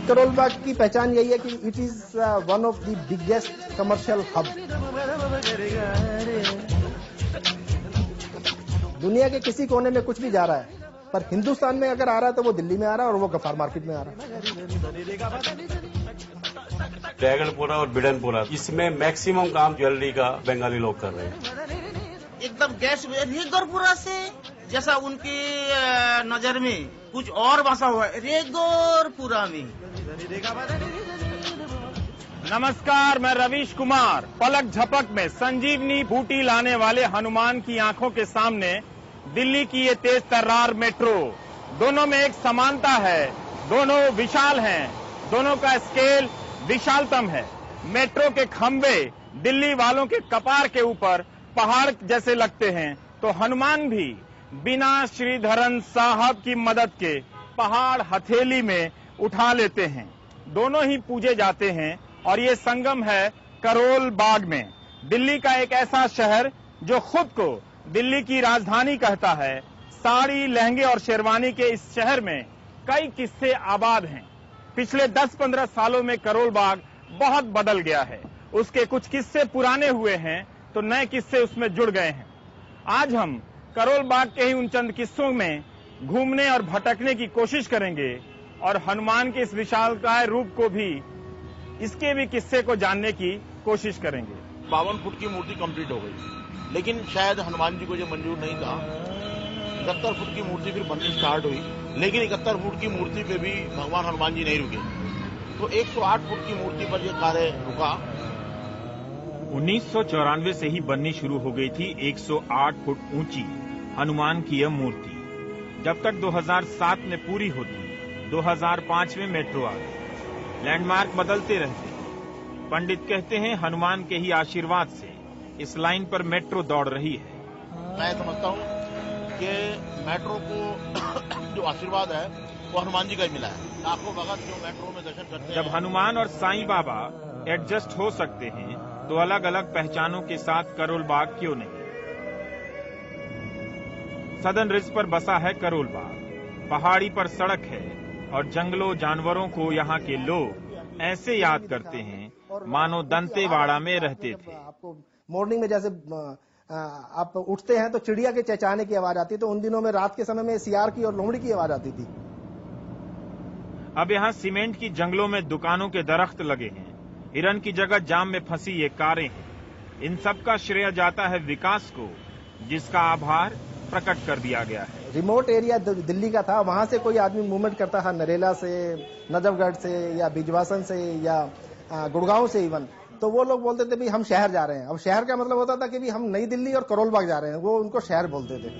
करोल बाग की पहचान यही है कि it is one of the biggest commercial hub. दुनिया के किसी कोने में कुछ भी जा रहा है, पर हिंदुस्तान में अगर आ रहा है तो वो दिल्ली में आ रहा है और वो गफ्फार मार्केट में आ रहा है। ड्रैगनपुरा और बिडनपुरा, इसमें मैक्सिमम काम ज्वेलरी का बंगाली लोग कर रहे हैं। एकदम गैस रेगरपुरा से जैसा उनकी नजर में कुछ और बसा हुआ है, रेगरपुरा में। नमस्कार, मैं रवीश कुमार। पलक झपक में संजीवनी बूटी लाने वाले हनुमान की आंखों के सामने दिल्ली की ये तेज तर्रार मेट्रो, दोनों में एक समानता है, दोनों विशाल हैं, दोनों का स्केल विशालतम है। मेट्रो के खंभे दिल्ली वालों के कपार के ऊपर पहाड़ जैसे लगते हैं, तो हनुमान भी बिना श्रीधरन साहब की मदद के पहाड़ हथेली में उठा लेते हैं। दोनों ही पूजे जाते हैं और ये संगम है करोल बाग में। दिल्ली का एक ऐसा शहर जो खुद को दिल्ली की राजधानी कहता है। साड़ी, लहंगे और शेरवानी के इस शहर में कई किस्से आबाद हैं। पिछले 10-15 सालों में करोल बाग बहुत बदल गया है। उसके कुछ किस्से पुराने हुए हैं तो नए किस्से उसमें जुड़ गए हैं। आज हम करोल बाग के ही उन चंद किस्सों में घूमने और भटकने की कोशिश करेंगे और हनुमान के इस विशालकाय रूप को भी, इसके भी किस्से को जानने की कोशिश करेंगे। 52 फुट की मूर्ति कंप्लीट हो गई, लेकिन शायद हनुमान जी को जो मंजूर नहीं था। 71 फुट की मूर्ति फिर बननी स्टार्ट हुई, लेकिन 71 फुट की मूर्ति पे भी भगवान हनुमान जी नहीं रुके, तो 108 फुट की मूर्ति पर यह कार्य रुका। 1994 से ही बननी शुरू हो गई थी 108 फुट ऊंची हनुमान की यह मूर्ति। जब तक 2007 में पूरी होती, 2005 में मेट्रो आ गई। लैंडमार्क बदलते रहते। पंडित कहते हैं हनुमान के ही आशीर्वाद से इस लाइन पर मेट्रो दौड़ रही है। मैं समझता हूँ कि मेट्रो को जो आशीर्वाद है वो हनुमान जी का ही मिला है। लाखों भगत जो मेट्रो में दर्शन करते हैं। जब हनुमान और साईं बाबा एडजस्ट हो सकते हैं तो अलग अलग पहचानों के साथ करोल बाग क्यों नहीं। सदर्न रिज पर बसा है करोल बाग। पहाड़ी पर सड़क है और जंगलों जानवरों को यहाँ के लोग ऐसे याद करते हैं मानो दंतेवाड़ा में रहते थे। आपको मॉर्निंग में जैसे आप उठते हैं तो चिड़िया के चहचहाने की आवाज आती है, तो उन दिनों में रात के समय में सियार की और लोमड़ी की आवाज आती थी। अब यहाँ सीमेंट की जंगलों में दुकानों के दरख्त लगे हैं। हिरन की जगह जाम में फंसी ये कारें हैं। इन सब का श्रेय जाता है विकास को, जिसका आभार प्रकट कर दिया गया है। रिमोट एरिया दिल्ली का था, वहां से कोई आदमी मूवमेंट करता था नरेला से, नजफगढ़ से या बिजवासन से या गुड़गांव से इवन, तो वो लोग बोलते थे भी हम शहर जा रहे हैं। अब शहर का मतलब होता था कि भी हम नई दिल्ली और करोल बाग जा रहे हैं, वो उनको शहर बोलते थे।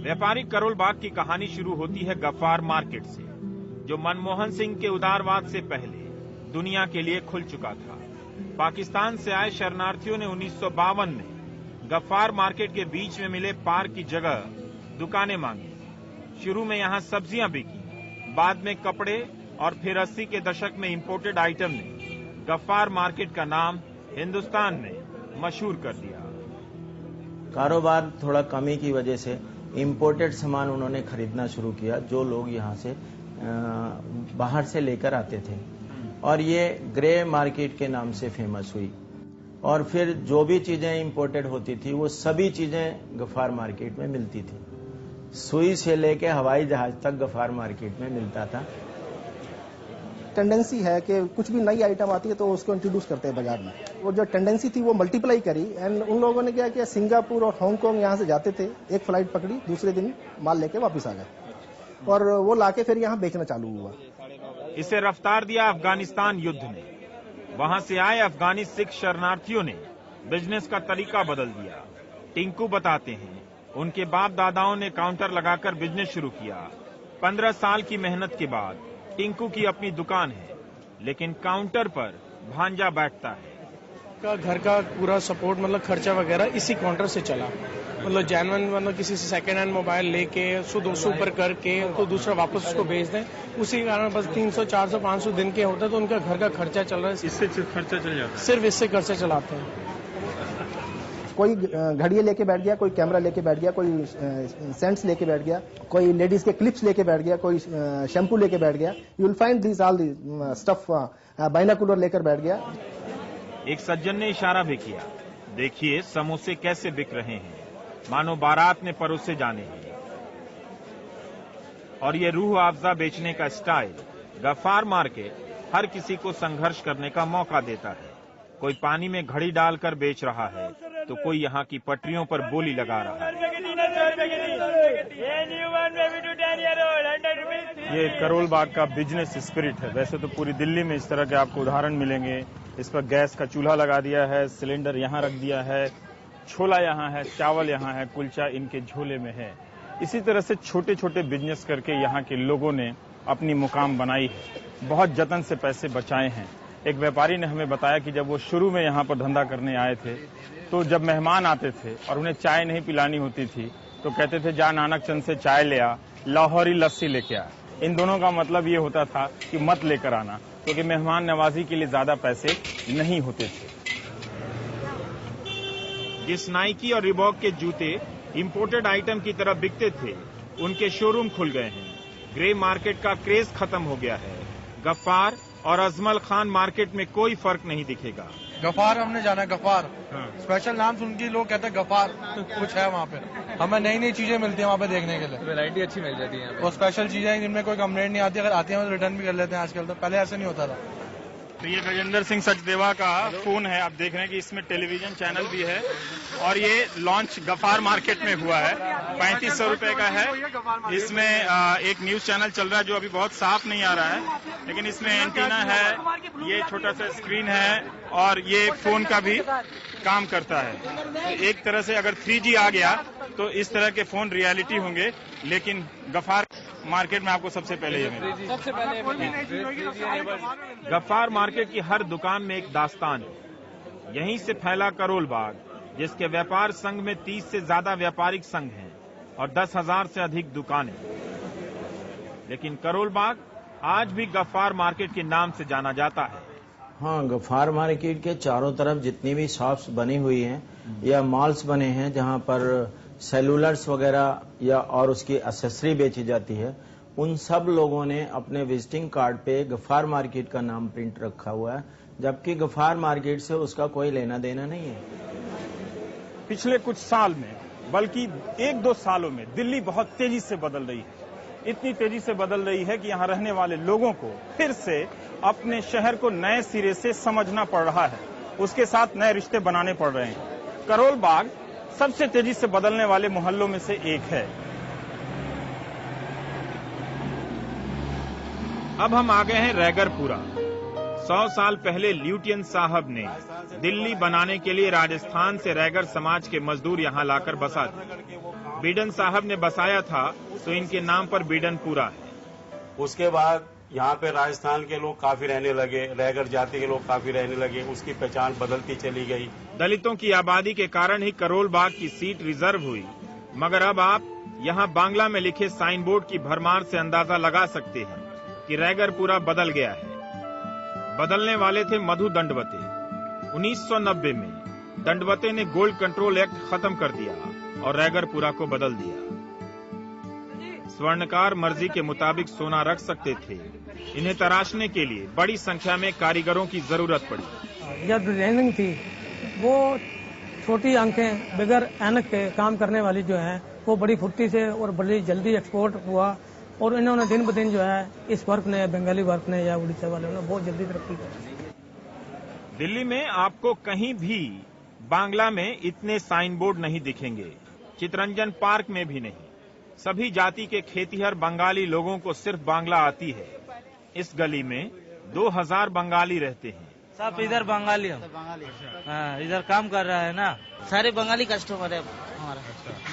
व्यापारी करोल बाग की कहानी शुरू होती है गफ्फार मार्केट से, जो मनमोहन सिंह के उदारवाद से पहले दुनिया के लिए खुल चुका था। पाकिस्तान से आए शरणार्थियों ने 1952 में गफ्फार मार्केट के बीच में मिले पार्क की जगह दुकानें मांगी। शुरू में यहाँ सब्जियां बिकी, बाद में कपड़े और फिर 80 के दशक में इंपोर्टेड आइटम ने गफ्फार मार्केट का नाम हिंदुस्तान में मशहूर कर दिया। कारोबार थोड़ा कमी की वजह से इंपोर्टेड सामान उन्होंने खरीदना शुरू किया, जो लोग यहाँ से बाहर से लेकर आते थे, और ये ग्रे मार्केट के नाम से फेमस हुई। और फिर जो भी चीजें इंपोर्टेड होती थी वो सभी चीजें गफ्फार मार्केट में मिलती थी। सुई से लेके हवाई जहाज तक गफ्फार मार्केट में मिलता था। टेंडेंसी है कि कुछ भी नई आइटम आती है तो उसको इंट्रोड्यूस करते हैं बाजार में। वो जो टेंडेंसी थी वो मल्टीप्लाई करी, एंड उन लोगों ने क्या किया, सिंगापुर और हांगकांग यहाँ से जाते थे, एक फ्लाइट पकड़ी, दूसरे दिन माल लेके वापस आ गए और वो लाके फिर यहाँ बेचना चालू हुआ। इसे रफ्तार दिया अफगानिस्तान युद्ध ने। वहां से आए अफगानी सिख शरणार्थियों ने बिजनेस का तरीका बदल दिया। टिंकू बताते हैं उनके बाप दादाओं ने काउंटर लगाकर बिजनेस शुरू किया। 15 साल की मेहनत के बाद टिंकू की अपनी दुकान है, लेकिन काउंटर पर भांजा बैठता है। घर का पूरा सपोर्ट, मतलब खर्चा वगैरह इसी काउंटर से चला। मतलब जेन्युइन, मतलब किसी से सेकेंड हैंड मोबाइल लेके सुपर करके तो दूसरा वापस उसको बेच दें, उसी कारण बस 300, 400, 500 दिन के होते तो उनका घर का खर्चा चल रहा है। इससे खर्चा चल जाता है, सिर्फ इससे खर्चा चलाते हैं। कोई घड़ियाँ लेके बैठ गया, कोई कैमरा लेके बैठ गया, कोई सेंट्स लेके बैठ गया, कोई लेडीज के क्लिप्स लेके बैठ गया, कोई शैम्पू लेके बैठ गया। You will find this all the stuff. Binocular लेकर बैठ गया। एक सज्जन ने इशारा भी किया, देखिए समोसे कैसे बिक रहे हैं, मानो बारात में परोसे जाने हैं। और ये रूह अफ़ज़ा बेचने का स्टाइल गफ्फार मार्केट हर किसी को संघर्ष करने का मौका देता है। कोई पानी में घड़ी डालकर बेच रहा है तो कोई यहाँ की पटरियों पर बोली लगा रहा है। ये करोल बाग का बिजनेस स्पिरिट है। वैसे तो पूरी दिल्ली में इस तरह के आपको उदाहरण मिलेंगे। इस पर गैस का चूल्हा लगा दिया है, सिलेंडर यहाँ रख दिया है, छोला यहाँ है, चावल यहाँ है, कुलचा इनके झोले में है। इसी तरह से छोटे छोटे बिजनेस करके यहाँ के लोगों ने अपनी मुकाम बनाई है, बहुत जतन से पैसे बचाए हैं। एक व्यापारी ने हमें बताया कि जब वो शुरू में यहाँ पर धंधा करने आए थे तो जब मेहमान आते थे और उन्हें चाय नहीं पिलानी होती थी तो कहते थे जा नानक चंद से चाय ले आ, लाहौरी लस्सी लेके आ। इन दोनों का मतलब ये होता था कि मत लेकर आना, क्योंकि मेहमान नवाजी के लिए ज्यादा पैसे नहीं होते थे। जिस नाइकी और रिबॉक के जूते इंपोर्टेड आइटम की तरह बिकते थे उनके शोरूम खुल गए हैं। ग्रे मार्केट का क्रेज खत्म हो गया है। गफ्फार और अजमल खान मार्केट में कोई फर्क नहीं दिखेगा। गफ्फार हमने जाना है, गफ्फार स्पेशल नाम सुन के लोग कहते हैं गफ्फार कुछ है वहाँ पे। हमें नई नई चीजें मिलती है वहाँ पे देखने के लिए, वैरायटी अच्छी मिल जाती है और स्पेशल चीजें जिनमें कोई कंप्लेंट नहीं आती। अगर आती है तो रिटर्न भी कर लेते हैं आजकल, तो पहले ऐसा नहीं होता था। तो ये गजेंद्र सिंह सचदेवा का फोन है, आप देख रहे हैं कि इसमें टेलीविजन चैनल भी है और ये लॉन्च गफ्फार मार्केट में हुआ है। 3500 रुपए का है। इसमें एक न्यूज चैनल चल रहा है जो अभी बहुत साफ नहीं आ रहा है, लेकिन इसमें एंटीना है, ये छोटा सा स्क्रीन है और ये फोन का भी काम करता है। तो एक तरह से अगर 3G आ गया तो इस तरह के फोन रियलिटी होंगे, लेकिन गफ्फार मार्केट में आपको सबसे पहले ये मिलेगा। गफ्फार मार्केट की हर दुकान में एक दास्तान है। यहीं से फैला करोल बाग, जिसके व्यापार संघ में 30 से ज्यादा व्यापारिक संघ हैं और 10,000 से अधिक दुकानें। लेकिन करोल बाग आज भी गफ्फार मार्केट के नाम से जाना जाता है। हाँ, गफ्फार मार्केट के चारों तरफ जितनी भी शॉप्स बनी हुई हैं या मॉल्स बने हैं जहां पर सेलुलर्स वगैरह या और उसकी एक्सेसरी बेची जाती है, उन सब लोगों ने अपने विजिटिंग कार्ड पे गफ्फार मार्केट का नाम प्रिंट रखा हुआ है, जबकि गफ्फार मार्केट से उसका कोई लेना देना नहीं है। पिछले कुछ साल में, बल्कि 1-2 सालों में दिल्ली बहुत तेजी से बदल रही है। इतनी तेजी से बदल रही है कि यहाँ रहने वाले लोगों को फिर से अपने शहर को नए सिरे से समझना पड़ रहा है, उसके साथ नए रिश्ते बनाने पड़ रहे हैं। करोल बाग सबसे तेजी से बदलने वाले मोहल्लों में से एक है। अब हम आ गए हैं रैगरपुरा। 100 साल पहले ल्यूटियन साहब ने दिल्ली बनाने के लिए राजस्थान से रैगर समाज के मजदूर यहाँ लाकर बसा दिए। बीडन साहब ने बसाया था तो इनके नाम पर बीडनपुरा है। उसके बाद यहाँ पे राजस्थान के लोग काफी रहने लगे, रैगर जाति के लोग काफी रहने लगे, उसकी पहचान बदलती चली गई। दलितों की आबादी के कारण ही करोल बाग की सीट रिजर्व हुई, मगर अब आप यहाँ बांग्ला में लिखे साइन बोर्ड की भरमार से अंदाजा लगा सकते हैं कि रैगरपुरा बदल गया है। बदलने वाले थे मधु दंडवते। 1990 में दंडवते ने गोल्ड कंट्रोल एक्ट खत्म कर दिया और रैगरपुरा को बदल दिया। स्वर्णकार मर्जी के मुताबिक सोना रख सकते थे। इन्हें तराशने के लिए बड़ी संख्या में कारीगरों की जरूरत पड़ी। जब डिजाइनिंग थी वो छोटी आंखें बगैर ऐनक के काम करने वाली जो है वो बड़ी फुर्ती से और बड़ी जल्दी एक्सपोर्ट हुआ और इन्होंने दिन ब दिन जो है इस वर्क ने, बंगाली वर्क ने या उड़ीसा वाले ने बहुत जल्दी तरक्की की। दिल्ली में आपको कहीं भी बांग्ला में इतने साइन बोर्ड नहीं दिखेंगे, चितरंजन पार्क में भी नहीं। सभी जाति के खेतीहर बंगाली लोगों को सिर्फ बांग्ला आती है। इस गली में 2000 बंगाली रहते हैं। सब इधर बंगाली है। हाँ, इधर काम कर रहा है ना, सारे बंगाली कस्टमर है हमारा।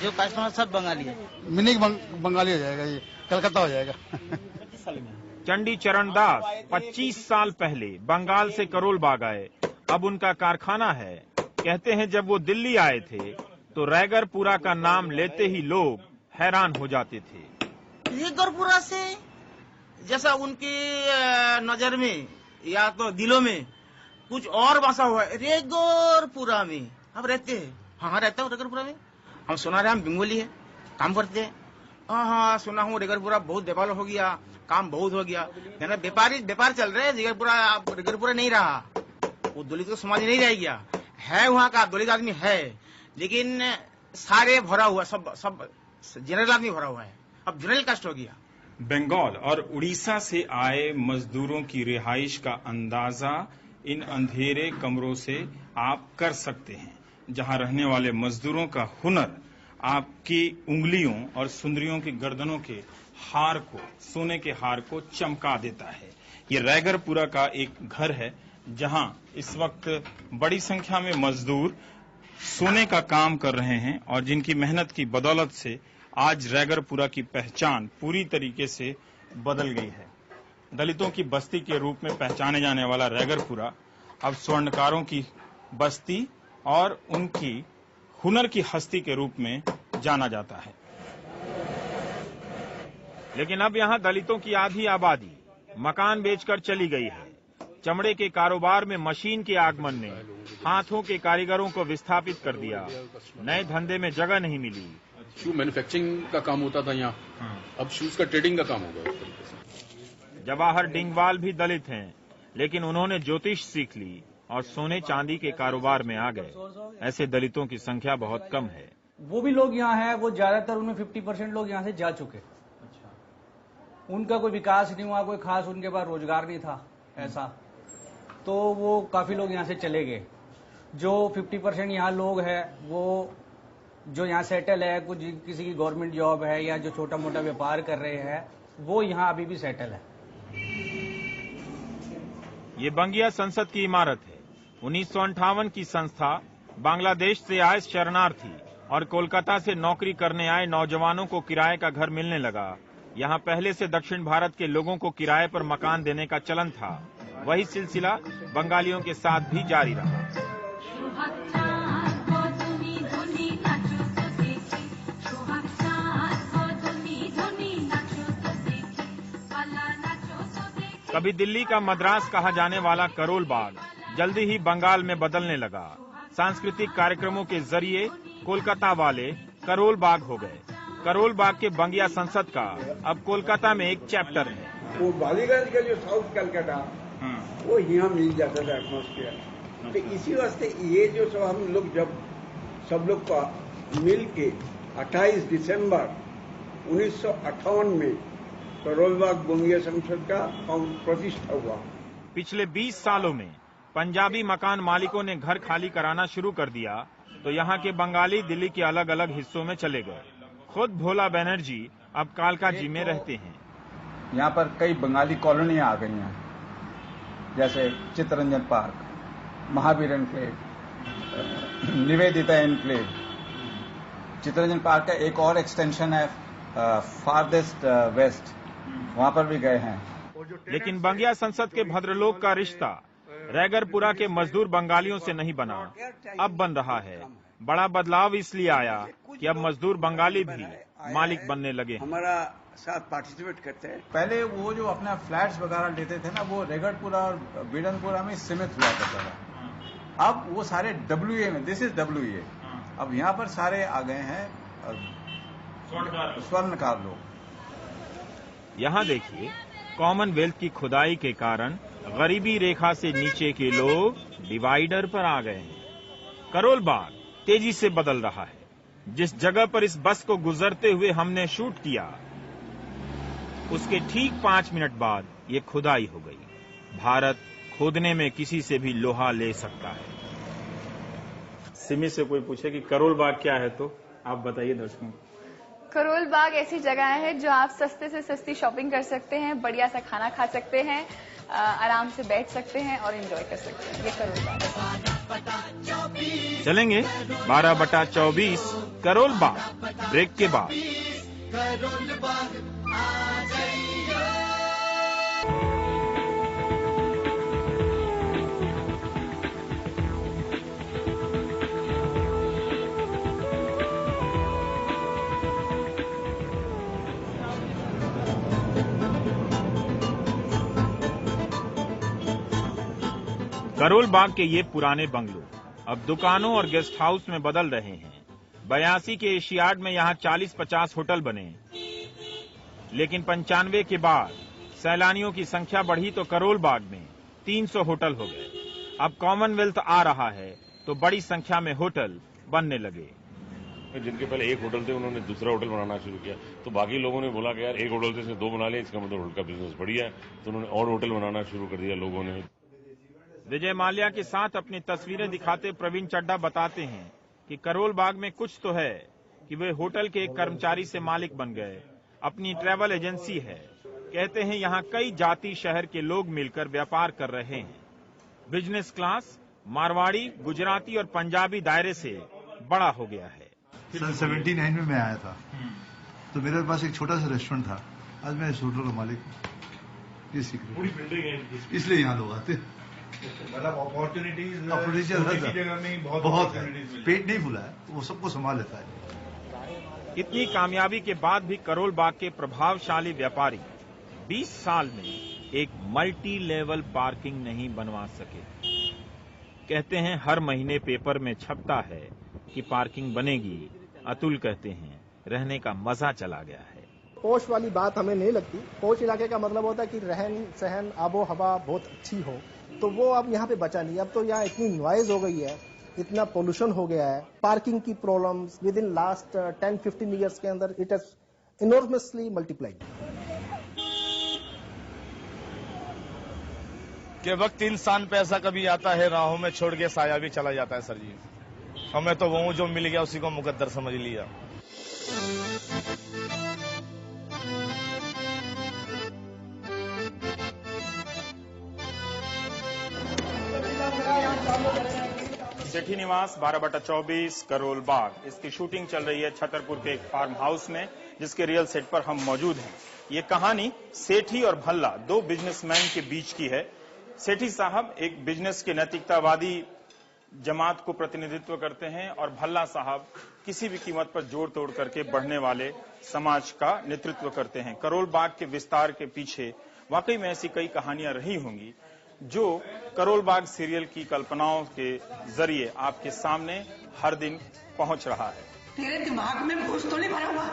जो कस्टमर सब बंगाली है। मिनी बंगाली हो जाएगा, ये कलकत्ता हो जाएगा। चंडी चरण दास 25 साल पहले बंगाल से करोल बाग आए। अब उनका कारखाना है। कहते हैं जब वो दिल्ली आए थे तो रैगरपुरा का नाम लेते ही लोग हैरान हो जाते थे। रैगरपुरा से जैसा उनकी नजर में या तो दिलों में कुछ और बसा हुआ है। रैगरपुरा में हम रहते हैं, हाँ रहता हूँ रेगरपुरा में। हम सुना रहे हम बंगाली है, काम करते हैं। हाँ सुना हूँ रेगरपुरा बहुत डेवलप हो गया, काम बहुत हो गया। व्यापार चल रहे हैं, रेगरपुरा नहीं रहा, वो दलित समाज नहीं रह गया है। वहाँ का दलित आदमी है, लेकिन सारे भरा हुआ, सब जनरल आदमी भरा हुआ है, अब जनरल कास्ट हो गया। बंगाल और उड़ीसा से आए मजदूरों की रिहाइश का अंदाजा इन अंधेरे कमरों से आप कर सकते हैं, जहां रहने वाले मजदूरों का हुनर आपकी उंगलियों और सुंदरियों की गर्दनों के हार को, सोने के हार को चमका देता है। ये रैगरपुरा का एक घर है, जहां इस वक्त बड़ी संख्या में मजदूर सोने का काम कर रहे हैं और जिनकी मेहनत की बदौलत से आज रैगरपुरा की पहचान पूरी तरीके से बदल गई है। दलितों की बस्ती के रूप में पहचाने जाने वाला रैगरपुरा अब स्वर्णकारों की बस्ती और उनकी हुनर की हस्ती के रूप में जाना जाता है। लेकिन अब यहां दलितों की आधी आबादी मकान बेचकर चली गई है। चमड़े के कारोबार में मशीन के आगमन ने हाथों के कारीगरों को विस्थापित कर दिया। नए धंधे में जगह नहीं मिली। शू मैन्युफैक्चरिंग का काम होता था यहाँ, अब शूज का ट्रेडिंग का काम हो गया। इस तरीके से जवाहर डिंगवाल भी दलित हैं, लेकिन उन्होंने ज्योतिष सीख ली और सोने चांदी के कारोबार में आ गए। ऐसे दलितों की संख्या बहुत कम है। वो भी लोग यहाँ हैं, वो ज्यादातर उनमें 50% लोग यहाँ से जा चुके। उनका कोई विकास नहीं हुआ, कोई खास उनके पास रोजगार नहीं था ऐसा, तो वो काफी लोग यहाँ से चले गए। जो 50% यहाँ लोग हैं, वो जो यहाँ सेटल है, कुछ किसी की गवर्नमेंट जॉब है या जो छोटा मोटा व्यापार कर रहे हैं, वो यहाँ अभी भी सेटल है। ये बंगिया संसद की इमारत है। 1958 की संस्था बांग्लादेश से आए शरणार्थी और कोलकाता से नौकरी करने आए नौजवानों को किराए का घर मिलने लगा। यहाँ पहले से दक्षिण भारत के लोगों को किराए पर मकान देने का चलन था। वही सिलसिला बंगालियों के साथ भी जारी रहा। कभी दिल्ली का मद्रास कहा जाने वाला करोल बाग जल्दी ही बंगाल में बदलने लगा। सांस्कृतिक कार्यक्रमों के जरिए कोलकाता वाले करोल बाग हो गए। करोल बाग के बंगिया संसद का अब कोलकाता में एक चैप्टर है। वो बालीगंज का जो साउथ कलकत्ता, वो यहाँ मिल जाता था एटमॉस्फेयर। तो इसी वास्ते ये जो सब हम लोग जब सब लोग का मिल के 28 दिसंबर 1958 में करोल बाग बंगिया संसद का प्रतिष्ठा हुआ। पिछले 20 सालों में पंजाबी मकान मालिकों ने घर खाली कराना शुरू कर दिया, तो यहाँ के बंगाली दिल्ली के अलग अलग हिस्सों में चले गए। खुद भोला बनर्जी अब कालकाजी में रहते हैं। यहाँ पर कई बंगाली कॉलोनियां आ गई हैं, जैसे Chittaranjan park, Mahavir enclave, Nivedita enclave. Chittaranjan park का एक और एक्सटेंशन है फारदेस्ट वेस्ट, वहां पर भी गए हैं। लेकिन बंगिया संसद के भद्रलोक का रिश्ता रैगरपुरा के मजदूर बंगालियों से नहीं बना, अब बन रहा है। बड़ा बदलाव इसलिए आया कि अब मजदूर बंगाली भी मालिक बनने लगे। हमारा साथ पार्टिसिपेट करते हैं। पहले वो जो अपना फ्लैट्स वगैरह लेते थे ना, वो रैगरपुरा और बिडनपुरा में सीमित हुआ करता था। अब वो सारे WA में, दिस इज WA, अब यहाँ पर सारे आ गए हैं स्वर्णकार लोग। यहाँ देखिए, कॉमनवेल्थ की खुदाई के कारण गरीबी रेखा से नीचे के लोग डिवाइडर पर आ गए हैं। करोल बाग तेजी से बदल रहा है। जिस जगह पर इस बस को गुजरते हुए हमने शूट किया, उसके ठीक 5 मिनट बाद ये खुदाई हो गई। भारत खोदने में किसी से भी लोहा ले सकता है। सिमी से कोई पूछे कि करोल बाग क्या है, तो आप बताइए दर्शकों। करोल बाग ऐसी जगह है जो आप सस्ते से सस्ती शॉपिंग कर सकते हैं, बढ़िया सा खाना खा सकते हैं, आराम से बैठ सकते हैं और एंजॉय कर सकते हैं। ये करोल बाग। चलेंगे 12/24 करोल बाग ब्रेक के बाद। करोल बाग के ये पुराने बंगलो अब दुकानों और गेस्ट हाउस में बदल रहे हैं। 82 के एशियाड में यहाँ 40-50 होटल बने, लेकिन 95 के बाद सैलानियों की संख्या बढ़ी तो करोल बाग में 300 होटल हो गए। अब कॉमनवेल्थ आ रहा है तो बड़ी संख्या में होटल बनने लगे। जिनके पहले एक होटल थे उन्होंने दूसरा होटल बनाना शुरू किया, तो बाकी लोगों ने बोला कि यार एक होटल से 2 बना लिया, इसका मतलब होटल का बिजनेस बढ़िया है, तो उन्होंने और होटल बनाना शुरू कर दिया लोगों ने। विजय माल्या के साथ अपनी तस्वीरें दिखाते प्रवीण चड्ढा बताते हैं कि करोल बाग में कुछ तो है कि वे होटल के एक कर्मचारी से मालिक बन गए। अपनी ट्रैवल एजेंसी है। कहते हैं यहाँ कई जाति शहर के लोग मिलकर व्यापार कर रहे हैं। बिजनेस क्लास मारवाड़ी, गुजराती और पंजाबी दायरे से बड़ा हो गया है। सन 79 में मैं आया था, तो मेरे पास एक छोटा सा रेस्टोरेंट था। आज मैं इस होटल का मालिक हूँ। ये सीक्रेट, इसलिए यहाँ लोग आते हैं। मतलब अपॉर्चुनिटीज जगह में बहुत है। पेट नहीं फूला है, वो सबको संभाल लेता है। इतनी कामयाबी के बाद भी करोल बाग के प्रभावशाली व्यापारी 20 साल में एक मल्टी लेवल पार्किंग नहीं बनवा सके। कहते हैं हर महीने पेपर में छपता है कि पार्किंग बनेगी। अतुल कहते हैं रहने का मजा चला गया है। पोश वाली बात हमें नहीं लगती। पोश इलाके का मतलब होता है कि रहन सहन आबो हवा बहुत अच्छी हो, तो वो अब यहाँ पे बचा नहीं। अब तो यहाँ इतनी नॉइज हो गई है, इतना पोल्यूशन हो गया है, पार्किंग की problems with in last 10-15 years के अंदर इट हैज इनॉर्मसली मल्टीप्लाइड। के वक्त इंसान पैसा कभी आता है राहों में छोड़ के साया भी चला जाता है। सर जी हमें तो वो जो मिल गया उसी को मुकद्दर समझ लिया। सेठी निवास 12/24 करोल बाग। इसकी शूटिंग चल रही है छतरपुर के एक फार्म हाउस में, जिसके रियल सेट पर हम मौजूद हैं। ये कहानी सेठी और भल्ला, 2 बिजनेसमैन के बीच की है। सेठी साहब एक बिजनेस के नैतिकतावादी जमात को प्रतिनिधित्व करते हैं और भल्ला साहब किसी भी कीमत पर जोड़ तोड़ करके बढ़ने वाले समाज का नेतृत्व करते हैं। करोल बाग के विस्तार के पीछे वाकई में ऐसी कई कहानियां रही होंगी जो करोल बाग सीरियल की कल्पनाओं के जरिए आपके सामने हर दिन पहुंच रहा है। तेरे दिमाग में घुस तो नहीं भरा हुआ?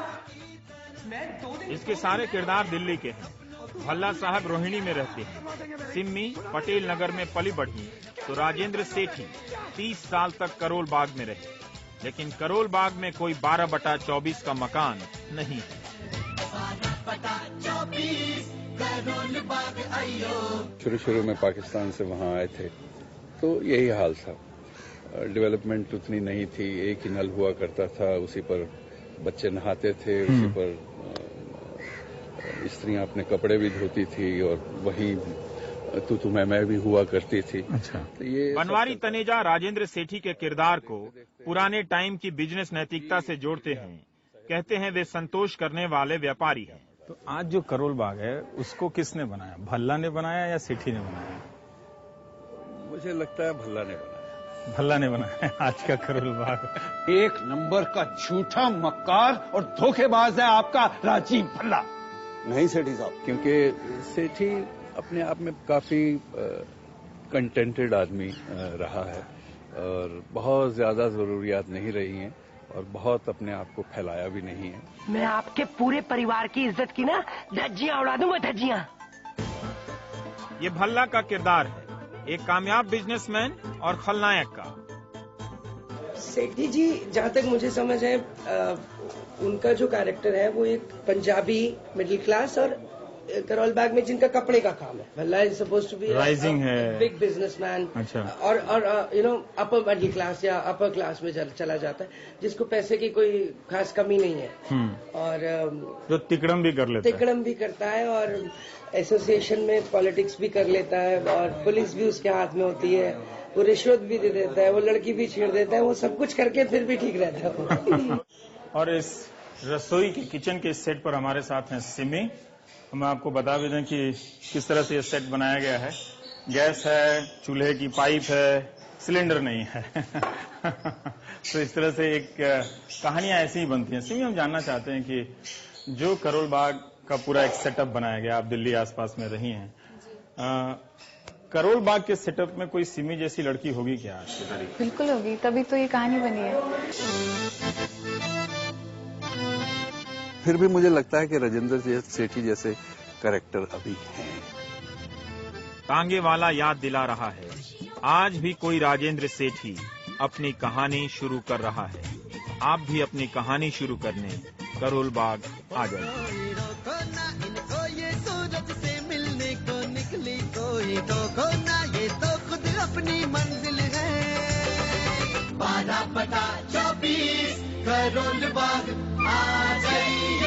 इसके सारे किरदार दिल्ली के हैं। भल्ला साहब रोहिणी में रहते हैं। सिम्मी पटेल नगर में पली बढ़ी तो राजेंद्र सेठी 30 साल तक करोल बाग में रहे, लेकिन करोल बाग में कोई 12/24 का मकान नहीं है। शुरू में पाकिस्तान से वहाँ आए थे तो यही हाल था। डेवलपमेंट उतनी नहीं थी, एक ही नल हुआ करता था, उसी पर बच्चे नहाते थे, उसी पर स्त्रियां अपने कपड़े भी धोती थी और वहीं तू मैं भी हुआ करती थी। अच्छा। तो ये बनवारी तनेजा राजेंद्र सेठी के किरदार को पुराने टाइम की बिजनेस नैतिकता से जोड़ते हैं। कहते हैं वे संतोष करने वाले व्यापारी हैं। तो आज जो करोल बाग है उसको किसने बनाया? भल्ला ने बनाया या सेठी ने बनाया? मुझे लगता है भल्ला ने बनाया। भल्ला ने बनाया आज का करोल बाग। एक नंबर का झूठा मक्कार और धोखेबाज है आपका राजीव भल्ला। नहीं सेठी साहब, क्योंकि सेठी अपने आप में काफी कंटेंटेड आदमी रहा है और बहुत ज्यादा जरूरियात नहीं रही हैं और बहुत अपने आप को फैलाया भी नहीं है। मैं आपके पूरे परिवार की इज्जत की ना धज्जियां उड़ा दूंगा, धज्जियां। ये भल्ला का किरदार है, एक कामयाब बिजनेसमैन और खलनायक का। सेठी जी जहाँ तक मुझे समझ है उनका जो कैरेक्टर है वो एक पंजाबी मिडिल क्लास और करोल बाग में जिनका कपड़े का काम है। Bhalla is supposed to be rising है, बिग बिजनेसमैन। अच्छा। और you know upper middle class या अपर क्लास में चला जाता है, जिसको पैसे की कोई खास कमी नहीं है और जो तिकड़म भी कर लेता है। तिकड़म भी करता है और एसोसिएशन में पॉलिटिक्स भी कर लेता है और पुलिस भी उसके हाथ में होती है। वो रिश्वत भी दे देता है, वो लड़की भी छेड़ देता है, वो सब कुछ करके फिर भी ठीक रहता है। और इस रसोई के किचन के सेट पर हमारे साथ हैं सिमी। हम आपको बता भी दें कि किस तरह से ये सेट बनाया गया है। गैस है, चूल्हे की पाइप है, सिलेंडर नहीं है। तो इस तरह से एक कहानियां ऐसी ही बनती हैं। सिमी, हम जानना चाहते हैं कि जो करोल बाग का पूरा एक सेटअप बनाया गया, आप दिल्ली आसपास में रही हैं, करोल बाग के सेटअप में कोई सिमी जैसी लड़की होगी क्या आज की तारीख? बिल्कुल होगी, तभी तो ये कहानी बनी है। फिर भी मुझे लगता है कि राजेंद्र सेठी जैसे कैरेक्टर अभी हैं। तांगे वाला याद दिला रहा है, आज भी कोई राजेंद्र सेठी अपनी कहानी शुरू कर रहा है। आप भी अपनी कहानी शुरू करने करोल बाग आ जाइए। अपनी मंजिल है 12 बटा 24 करोल बाग आ जाइए।